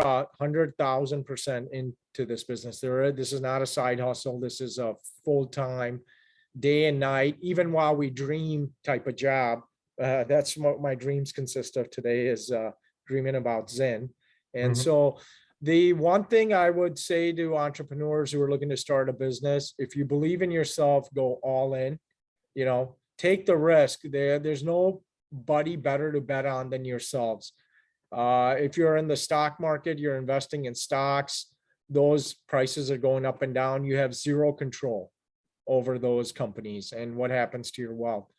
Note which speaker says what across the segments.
Speaker 1: 100,000% into this business. This is not a side hustle. This is a full-time, day and night, even while we dream type of job. That's what my dreams consist of today, is dreaming about Zen. And so the one thing I would say to entrepreneurs who are looking to start a business, if you believe in yourself, go all in, take the risk. There's nobody better to bet on than yourselves. If you're in the stock market, you're investing in stocks, those prices are going up and down. You have zero control over those companies and what happens to your wealth.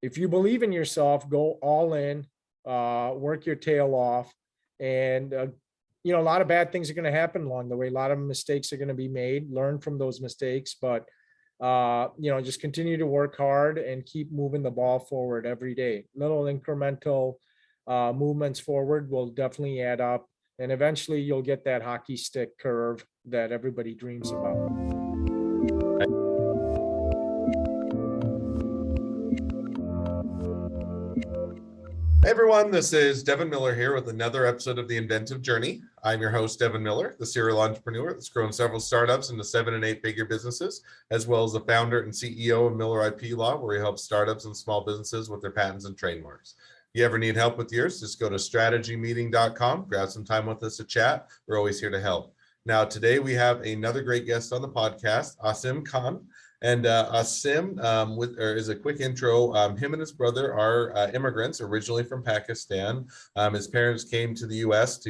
Speaker 1: If you believe in yourself, go all in, work your tail off. And, a lot of bad things are going to happen along the way. A lot of mistakes are going to be made, learn from those mistakes, but, just continue to work hard and keep moving the ball forward every day. Little incremental movements forward will definitely add up. And eventually you'll get that hockey stick curve that everybody dreams about.
Speaker 2: Hey everyone, this is Devin Miller here with another episode of The Inventive Journey. I'm your host, Devin Miller, the serial entrepreneur that's grown several startups into 7- and 8-figure businesses, as well as the founder and CEO of Miller IP Law, where he helps startups and small businesses with their patents and trademarks. If you ever need help with yours, just go to strategymeeting.com, grab some time with us to chat. We're always here to help. Now, today we have another great guest on the podcast, Asim Khan. And Asim, is a quick intro. Him and his brother are immigrants originally from Pakistan. His parents came to the U.S.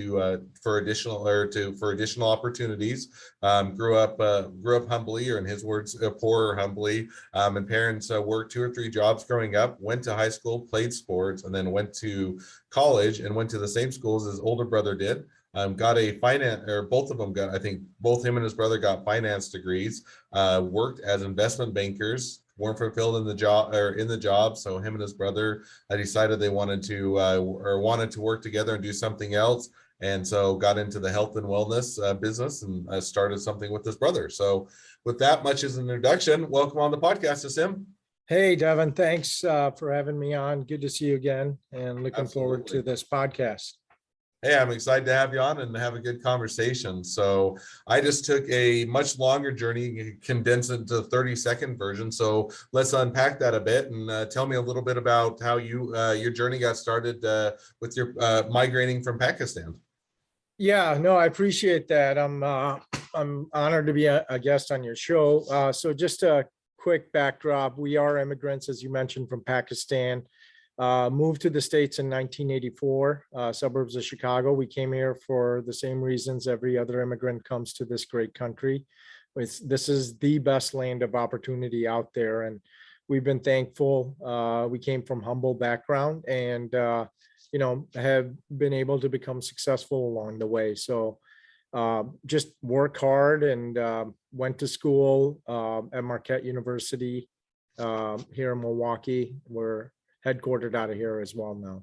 Speaker 2: for additional opportunities. Grew up humbly, or in his words, poor or humbly. And parents worked 2 or 3 jobs growing up. Went to high school, played sports, and then went to college and went to the same schools as his older brother did. Got a finance, or both of them got, I think both him and his brother got finance degrees, worked as investment bankers, weren't fulfilled in the job. So him and his brother decided they wanted to work together and do something else. And so got into the health and wellness business and started something with his brother. So with that much as an introduction, welcome on the podcast, Asim.
Speaker 1: Hey, Devin, thanks for having me on. Good to see you again, and looking forward to this podcast.
Speaker 2: Hey, I'm excited to have you on and have a good conversation. So I just took a much longer journey, condensed it into a 30-second version. So let's unpack that a bit and tell me a little bit about how your journey got started with your migrating from Pakistan.
Speaker 1: Yeah, no, I appreciate that. I'm honored to be a guest on your show. So just a quick backdrop. We are immigrants, as you mentioned, from Pakistan. Moved to the States in 1984, suburbs of Chicago. We came here for the same reasons every other immigrant comes to this great country. This is the best land of opportunity out there, and we've been thankful. We came from humble background and, have been able to become successful along the way. So just work hard and went to school at Marquette University here in Milwaukee. We're headquartered out of here as well now.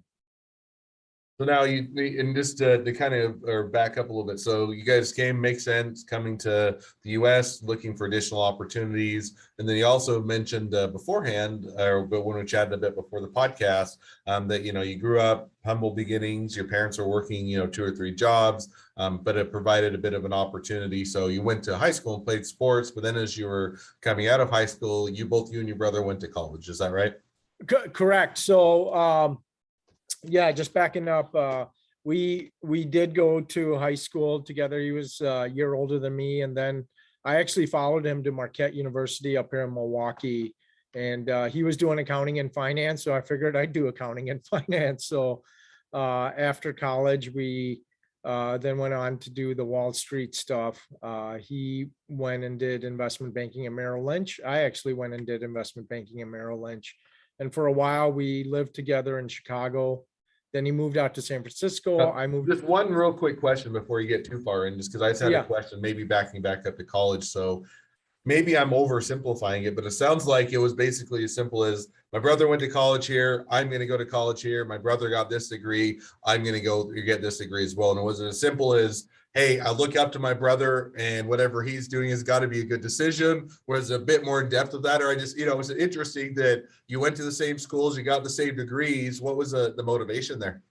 Speaker 2: So now and just to kind of or back up a little bit. So you guys makes sense, coming to the U.S., looking for additional opportunities. And then you also mentioned beforehand, but when we chatted a bit before the podcast, that, you grew up humble beginnings. Your parents were working, 2 or 3 jobs, but it provided a bit of an opportunity. So you went to high school and played sports, but then as you were coming out of high school, you and your brother went to college. Is that right?
Speaker 1: Correct. So, just backing up, we did go to high school together. He was a year older than me. And then I actually followed him to Marquette University up here in Milwaukee, and he was doing accounting and finance. So I figured I'd do accounting and finance. So after college, we then went on to do the Wall Street stuff. He went and did investment banking at Merrill Lynch. I actually went and did investment banking at Merrill Lynch. And for a while, we lived together in Chicago. Then he moved out to San Francisco. I moved.
Speaker 2: Just one real quick question before you get too far in, just because I just had a question, maybe backing back up to college. So maybe I'm oversimplifying it, but it sounds like it was basically as simple as my brother went to college here. I'm going to go to college here. My brother got this degree. I'm going to go get this degree as well. And it wasn't as simple as, hey, I look up to my brother and whatever he's doing has got to be a good decision. Was a bit more in depth of that, or I just, it was interesting that you went to the same schools, you got the same degrees. What was the motivation there?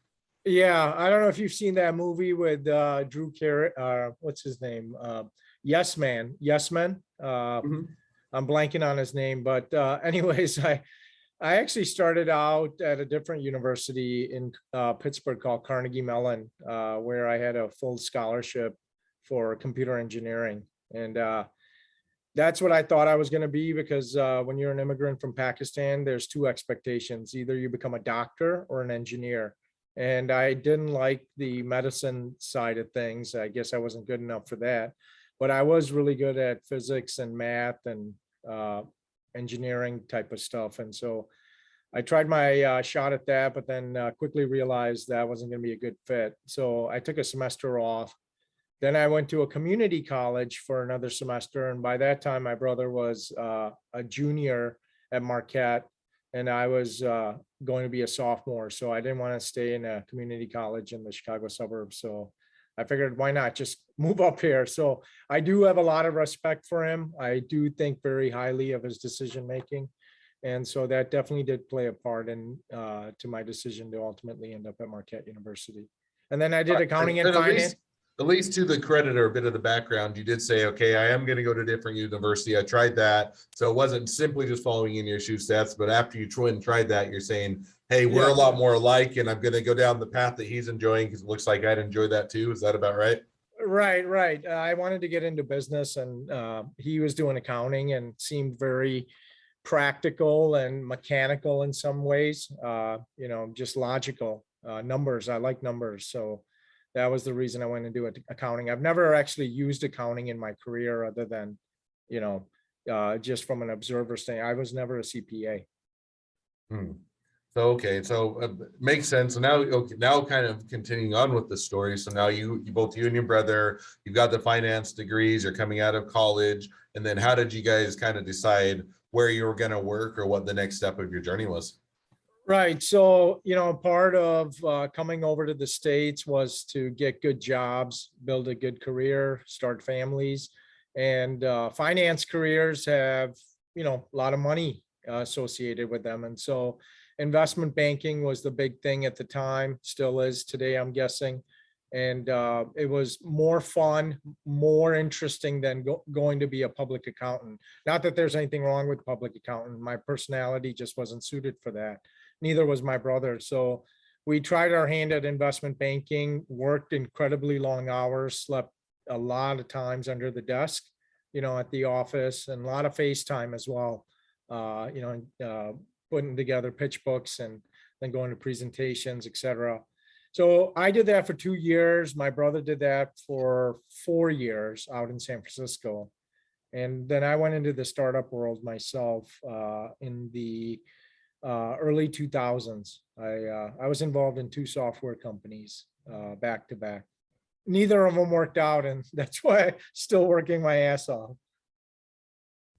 Speaker 1: Yeah, I don't know if you've seen that movie with Drew Carey, what's his name? Yes Man, Yes Man.
Speaker 2: Mhm.
Speaker 1: I'm blanking on his name, but anyways, I actually started out at a different university in Pittsburgh called Carnegie Mellon, where I had a full scholarship for computer engineering. And that's what I thought I was going to be because when you're an immigrant from Pakistan, there's two expectations. Either you become a doctor or an engineer. And I didn't like the medicine side of things. I guess I wasn't good enough for that. But I was really good at physics and math and uh, engineering type of stuff. And so I tried my shot at that, but then quickly realized that wasn't going to be a good fit. So I took a semester off. Then I went to a community college for another semester. And by that time, my brother was a junior at Marquette, and I was going to be a sophomore. So I didn't want to stay in a community college in the Chicago suburbs. So I figured, why not just move up here? So I do have a lot of respect for him. I do think very highly of his decision making. And so that definitely did play a part in to my decision to ultimately end up at Marquette University. And then I did accounting and
Speaker 2: But
Speaker 1: finance.
Speaker 2: at least to the credit or a bit of the background, you did say, okay, I am going to go to a different university. I tried that. So it wasn't simply just following in your shoe steps, but after you tried that, you're saying, hey, we're a
Speaker 1: Yeah,
Speaker 2: lot more alike and I'm going to go down the path that he's enjoying because it looks like I'd enjoy that too. Is that about right?
Speaker 1: right, right. I wanted to get into business, and he was doing accounting and seemed very practical and mechanical in some ways. Just logical numbers. I like numbers, so that was the reason I went into accounting. I've never actually used accounting in my career, other than, you know, just from an observer saying I was never a CPA.
Speaker 2: Hmm. So okay, so makes sense. So now, okay, now kind of continuing on with the story. So now you both you and your brother, you've got the finance degrees. You're coming out of college, and then how did you guys kind of decide where you were going to work or what the next step of your journey was?
Speaker 1: Right. So, part of coming over to the States was to get good jobs, build a good career, start families. And finance careers have, a lot of money associated with them. And so investment banking was the big thing at the time, still is today, I'm guessing. And it was more fun, more interesting than going to be a public accountant. Not that there's anything wrong with public accountant. My personality just wasn't suited for that. Neither was my brother. So we tried our hand at investment banking, worked incredibly long hours, slept a lot of times under the desk, at the office, and a lot of FaceTime as well. Putting together pitch books and then going to presentations, etc. So I did that for 2 years. My brother did that for 4 years out in San Francisco. And then I went into the startup world myself in the early 2000s. I was involved in two software companies back to back. Neither of them worked out, and that's why I'm still working my ass off.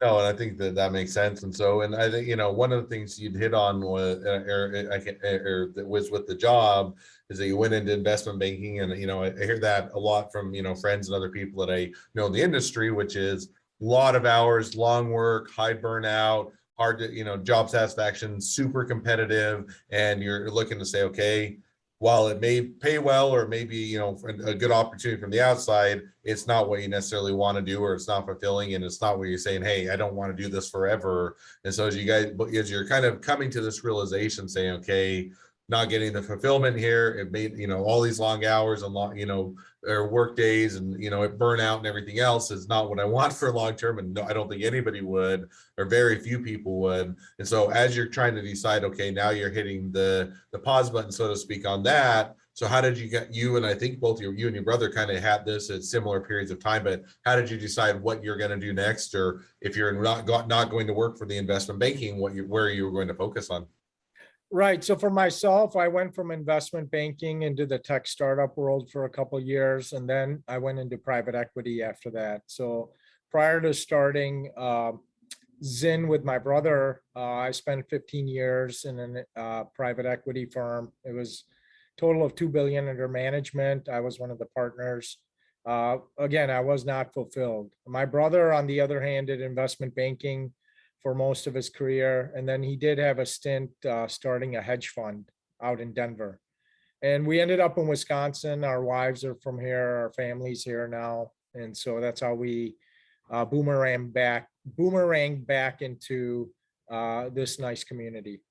Speaker 2: No, and I think that that makes sense. And so, and I think, one of the things you'd hit on was, that was with the job is that you went into investment banking. And, I hear that a lot from, friends and other people that I know in the industry, which is a lot of hours, long work, high burnout, hard to, job satisfaction, super competitive. And you're looking to say, okay, while it may pay well or maybe a good opportunity from the outside, it's not what you necessarily want to do, or it's not fulfilling, and it's not where you're saying, hey, I don't want to do this forever. And so as you're kind of coming to this realization saying, okay, not getting the fulfillment here, it made all these long hours and long or work days, and it burnout and everything else is not what I want for long term, and no, I don't think anybody would, or very few people would. And so as you're trying to decide, okay, now you're hitting the pause button, so to speak, on that. So how did you and I think both you and your brother kind of had this at similar periods of time, but how did you decide what you're going to do next, or if you're not going to work for the investment banking, where you were going to focus on?
Speaker 1: Right. So for myself, I went from investment banking into the tech startup world for a couple of years, and then I went into private equity after that. So prior to starting Zinn with my brother, I spent 15 years in a private equity firm. It was total of 2 billion under management. I was one of the partners. Again, I was not fulfilled. My brother, on the other hand, did investment banking for most of his career, and then he did have a stint starting a hedge fund out in Denver. And we ended up in Wisconsin. Our wives are from here, our family's here now. And so that's how we boomerang back into this nice community.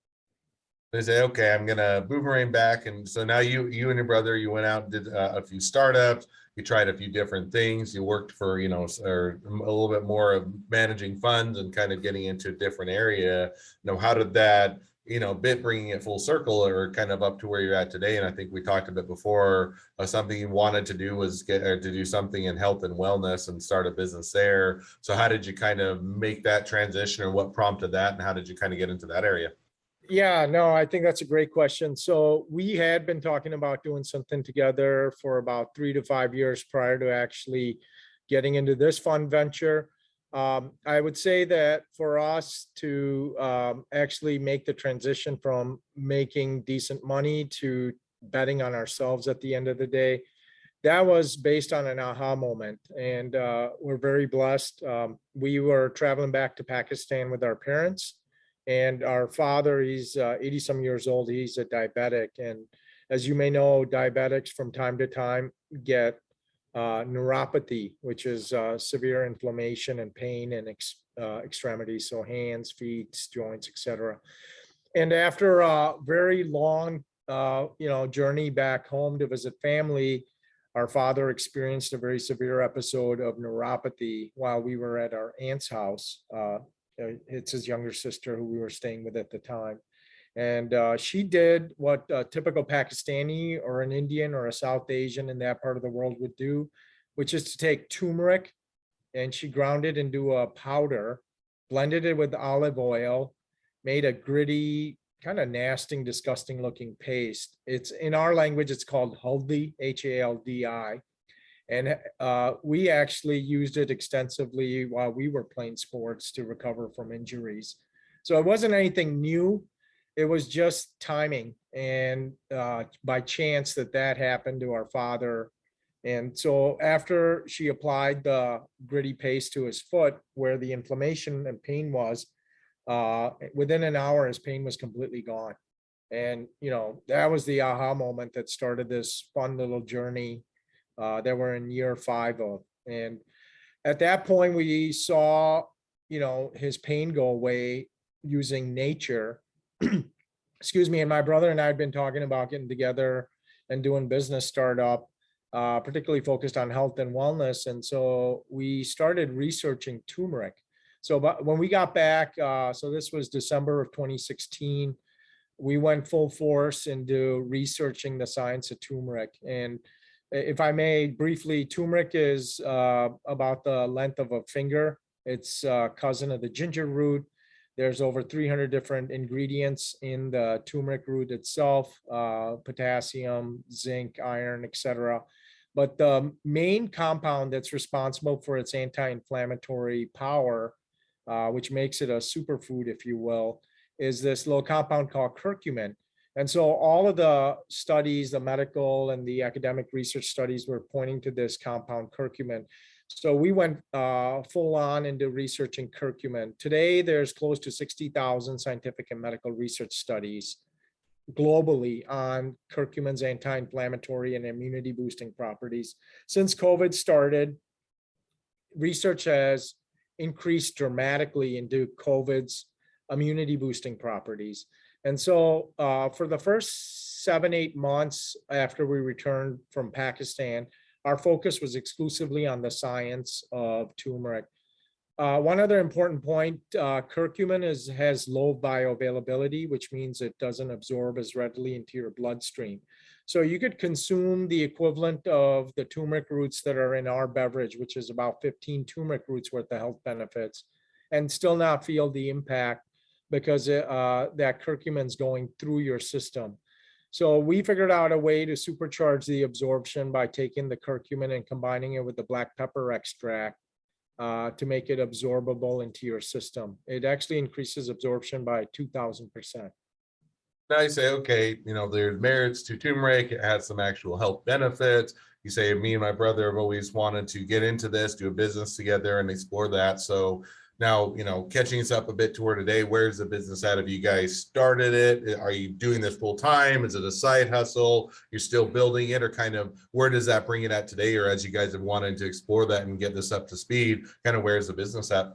Speaker 2: They say, okay, I'm gonna boomerang back, and so now you and your brother, you went out and did a few startups. You tried a few different things. You worked for, or a little bit more of managing funds and kind of getting into a different area. How did that, bringing it full circle or kind of up to where you're at today? And I think we talked a bit before, something you wanted to do was to do something in health and wellness and start a business there. So how did you kind of make that transition, or what prompted that, and how did you kind of get into that area?
Speaker 1: Yeah, no, I think that's a great question. So we had been talking about doing something together for about 3 to 5 years prior to actually getting into this fund venture. I would say that for us to actually make the transition from making decent money to betting on ourselves at the end of the day, that was based on an aha moment. And we're very blessed. We were traveling back to Pakistan with our parents. And our father, he's 80 some years old. He's a diabetic. And as you may know, diabetics from time to time get neuropathy, which is severe inflammation and pain in extremities. So hands, feet, joints, etc. And after a very long, journey back home to visit family, our father experienced a very severe episode of neuropathy while we were at our aunt's house. It's his younger sister who we were staying with at the time. And she did what a typical Pakistani or an Indian or a South Asian in that part of the world would do, which is to take turmeric, and she ground it into a powder, blended it with olive oil, made a gritty, kind of nasty, disgusting looking paste. It's in our language, it's called haldi, Haldi. And we actually used it extensively while we were playing sports to recover from injuries. So it wasn't anything new. It was just timing. And by chance that happened to our father. And so after she applied the gritty paste to his foot where the inflammation and pain was, within an hour, his pain was completely gone. And, that was the aha moment that started this fun little journey that we're in year 5 of. And at that point, we saw, his pain go away using nature. Excuse me. And my brother and I had been talking about getting together and doing business startup, particularly focused on health and wellness. And so we started researching turmeric. So but when we got back, so this was December of 2016, we went full force into researching the science of turmeric. And if I may briefly, turmeric is about the length of a finger. It's a cousin of the ginger root. There's over 300 different ingredients in the turmeric root itself, potassium, zinc, iron, etc. But the main compound that's responsible for its anti-inflammatory power, which makes it a superfood, if you will, is this little compound called curcumin. And so all of the studies, the medical and the academic research studies were pointing to this compound curcumin. So we went full on into researching curcumin. Today, there's close to 60,000 scientific and medical research studies globally on curcumin's anti-inflammatory and immunity boosting properties. Since COVID started, research has increased dramatically into COVID's immunity boosting properties. And so for the first 7-8 months after we returned from Pakistan, our focus was exclusively on the science of turmeric. One other important point, curcumin has low bioavailability, which means it doesn't absorb as readily into your bloodstream. So you could consume the equivalent of the turmeric roots that are in our beverage, which is about 15 turmeric roots worth of health benefits, and still not feel the impact because that curcumin's going through your system. So we figured out a way to supercharge the absorption by taking the curcumin and combining it with the black pepper extract to make it absorbable into your system. It actually increases absorption by 2,000%.
Speaker 2: Now you say, okay, there's merits to turmeric. It has some actual health benefits. You say, me and my brother have always wanted to get into this, do a business together and explore that. So Now, catching us up a bit to where today, where's the business at? Have you guys started it? Are you doing this full time? Is it a side hustle? You're still building it, or kind of where does that bring it at today? Or as you guys have wanted to explore that and get this up to speed, kind of where's the business at?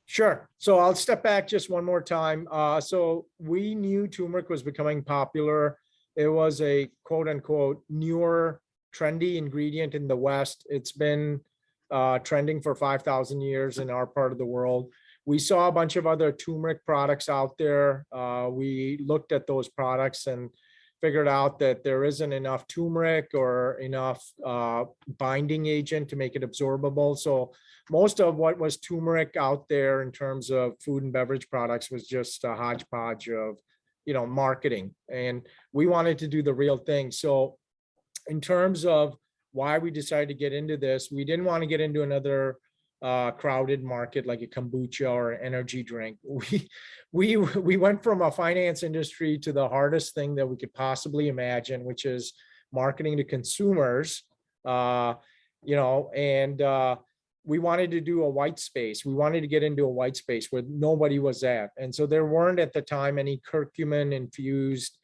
Speaker 1: Sure. So I'll step back just one more time. So we knew turmeric was becoming popular. It was a quote unquote newer, trendy ingredient in the West. It's been trending for 5,000 years in our part of the world. We saw a bunch of other turmeric products out there. We looked at those products and figured out that there isn't enough turmeric or enough binding agent to make it absorbable. So most of what was turmeric out there in terms of food and beverage products was just a hodgepodge of, marketing. And we wanted to do the real thing. So in terms of why we decided to get into this, we didn't want to get into another crowded market like a kombucha or energy drink. We went from a finance industry to the hardest thing that we could possibly imagine, which is marketing to consumers. And we wanted to do a white space. We wanted to get into a white space where nobody was at, and so there weren't at the time any curcumin infused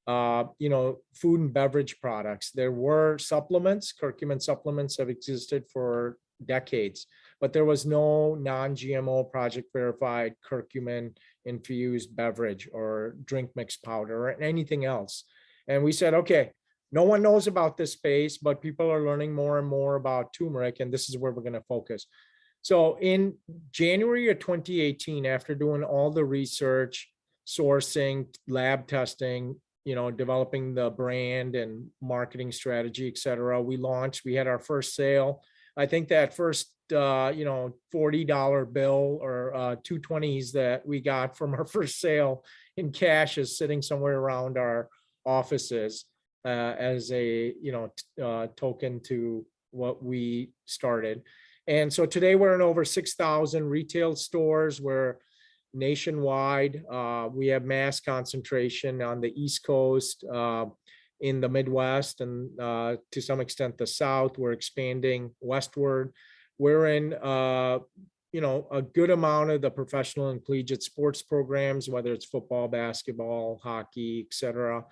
Speaker 1: food and beverage products. There were supplements. Curcumin supplements have existed for decades, but there was no non-GMO project verified curcumin infused beverage or drink mix powder or anything else. And we said, okay, no one knows about this space, but people are learning more and more about turmeric, and this is where we're going to focus. So in January of 2018, after doing all the research, sourcing, lab testing, developing the brand and marketing strategy, et cetera, we had our first sale. I think that first, $40 bill or 220s that we got from our first sale in cash is sitting somewhere around our offices as a, token to what we started. And so today we're in over 6,000 retail stores. We're nationwide. We have mass concentration on the East Coast, in the Midwest, and to some extent the South. We're expanding westward. We're in a good amount of the professional and collegiate sports programs, whether it's football, basketball, hockey, etc.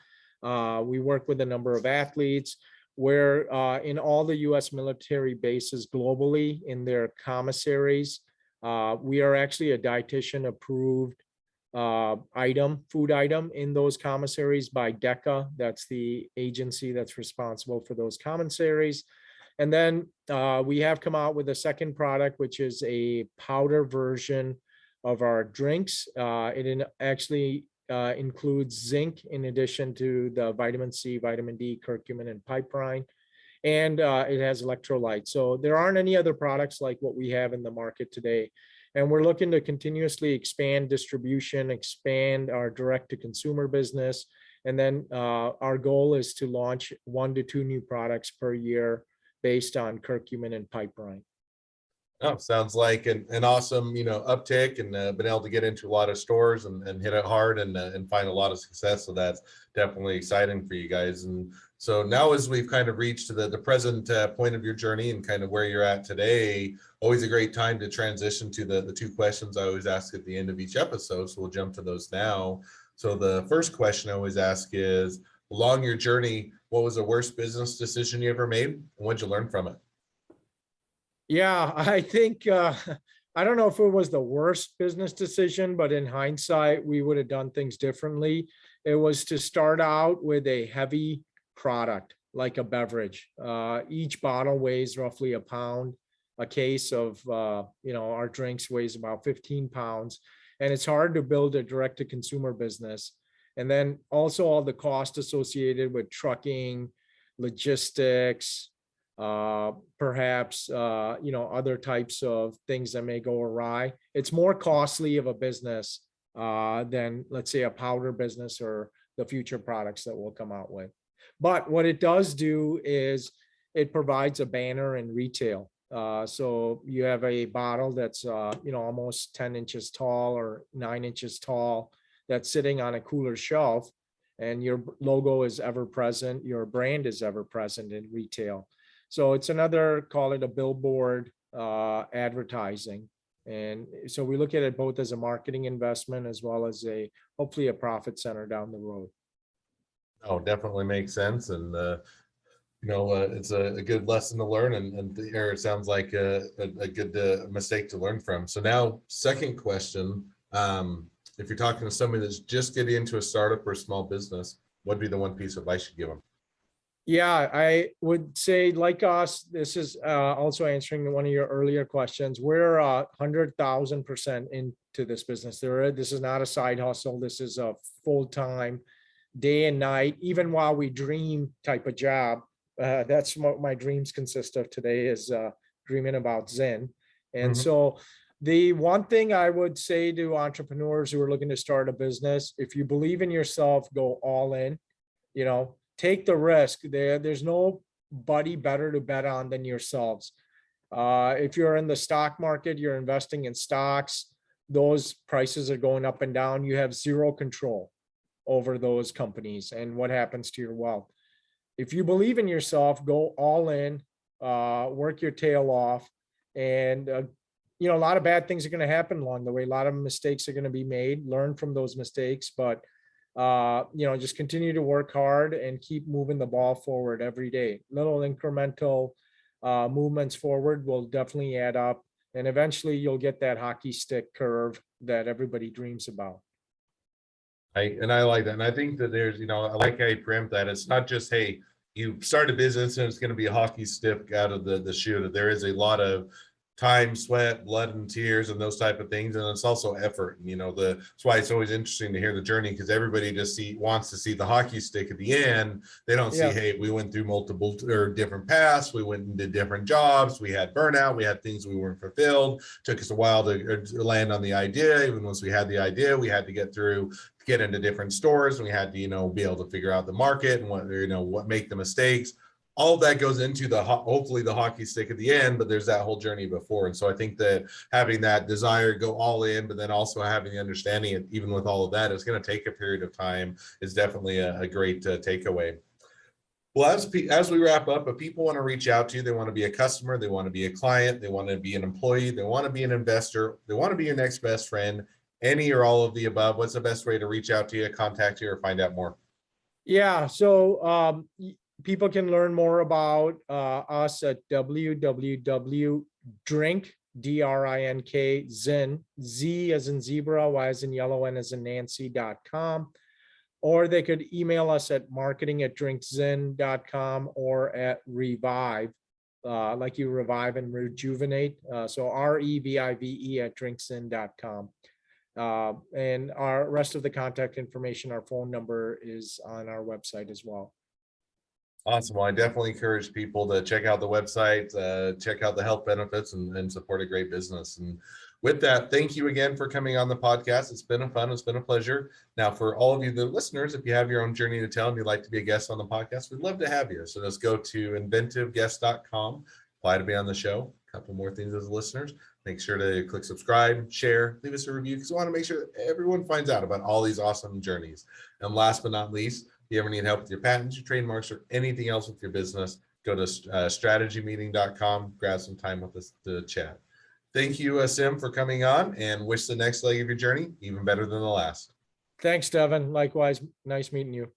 Speaker 1: We work with a number of athletes. We're in all the U.S. military bases globally in their commissaries. We are actually a dietitian approved food item in those commissaries by DECA. That's the agency that's responsible for those commissaries. And then we have come out with a second product, which is a powder version of our drinks. It actually includes zinc in addition to the vitamin C, vitamin D, curcumin, and piperine. And it has electrolytes. So there aren't any other products like what we have in the market today. And we're looking to continuously expand distribution, expand our direct-to-consumer business. And then our goal is to launch 1 to 2 new products per year based on curcumin and piperine.
Speaker 2: Oh, sounds like an awesome, uptick, and been able to get into a lot of stores and hit it hard and find a lot of success. So that's definitely exciting for you guys. And so now, as we've kind of reached the present point of your journey and kind of where you're at today, always a great time to transition to the 2 questions I always ask at the end of each episode. So we'll jump to those now. So the first question I always ask is, along your journey, what was the worst business decision you ever made, and what'd you learn from it?
Speaker 1: Yeah, I think, I don't know if it was the worst business decision, but in hindsight, we would have done things differently. It was to start out with a heavy product, like a beverage. Each bottle weighs roughly a pound. A case of, our drinks weighs about 15 pounds. And it's hard to build a direct-to-consumer business. And then also all the cost associated with trucking, logistics, perhaps other types of things that may go awry. It's more costly of a business than, let's say, a powder business or the future products that we'll come out with. But what it does do is it provides a banner in retail. So you have a bottle that's almost 10 inches tall or 9 inches tall that's sitting on a cooler shelf, and your logo is ever present, your brand is ever present in retail. So it's another, call it a billboard advertising. And so we look at it both as a marketing investment as well as hopefully a profit center down the road.
Speaker 2: Oh, definitely makes sense. And, it's a good lesson to learn. And here it sounds like a good mistake to learn from. So now, second question, if you're talking to somebody that's just getting into a startup or a small business, what'd be the one piece of advice you'd give them?
Speaker 1: Yeah, I would say like us, this is also answering one of your earlier questions. We're 100,000% into this business. This is not a side hustle. This is a full-time, day and night, even while we dream type of job. That's what my dreams consist of today is dreaming about Zen. And
Speaker 2: Mhm.
Speaker 1: so the one thing I would say to entrepreneurs who are looking to start a business, if you believe in yourself, go all in, take the risk. There's nobody better to bet on than yourselves. If you're in the stock market, you're investing in stocks, those prices are going up and down. You have zero control over those companies and what happens to your wealth. If you believe in yourself, go all in, work your tail off. And, a lot of bad things are going to happen along the way. A lot of mistakes are going to be made, learn from those mistakes, but, just continue to work hard and keep moving the ball forward every day. Little incremental movements forward will definitely add up. And eventually you'll get that hockey stick curve that everybody dreams about.
Speaker 2: I like that. And I think that there's, I like how you preempt that. It's not just, hey, you start a business and it's going to be a hockey stick out of the shoe, that there is a lot of time, sweat, blood, and tears, and those type of things. And it's also effort. That's why it's always interesting to hear the journey, because everybody just wants to see the hockey stick at the end. They don't see,
Speaker 1: Yeah.
Speaker 2: hey, we went through multiple or different paths. We went and did different jobs. We had burnout. We had things we weren't fulfilled. Took us a while to land on the idea. Even once we had the idea, we had to get into different stores, and we had to, be able to figure out the market and what make the mistakes. All of that goes into hopefully the hockey stick at the end, but there's that whole journey before. And so I think that having that desire to go all in, but then also having the understanding, and even with all of that, it's going to take a period of time, is definitely a great takeaway. Well, as we wrap up, if people want to reach out to you, they want to be a customer, they want to be a client, they want to be an employee, they want to be an investor, they want to be your next best friend, any or all of the above, what's the best way to reach out to you, contact you, or find out more?
Speaker 1: Yeah. So people can learn more about us at www.drink, DRINK, Zen, Z as in zebra, Y as in yellow, N as in Nancy.com. Or they could email us at marketing@drinkzen.com or at revive, like you revive and rejuvenate. So REVIVE at drinkzen.com. And our rest of the contact information, our phone number is on our website as well.
Speaker 2: Awesome. Well, I definitely encourage people to check out the website, check out the health benefits, and support a great business. And with that, thank you again for coming on the podcast. It's been it's been a pleasure. Now, for all of you, the listeners, if you have your own journey to tell and you'd like to be a guest on the podcast, we'd love to have you. So just go to inventiveguest.com, apply to be on the show. A couple more things as listeners. Make sure to click subscribe, share, leave us a review, because we want to make sure that everyone finds out about all these awesome journeys. And last but not least, if you ever need help with your patents, your trademarks, or anything else with your business, go to strategymeeting.com, grab some time with us to chat. Thank you, Asim, for coming on, and wish the next leg of your journey even better than the last.
Speaker 1: Thanks, Devin. Likewise, nice meeting you.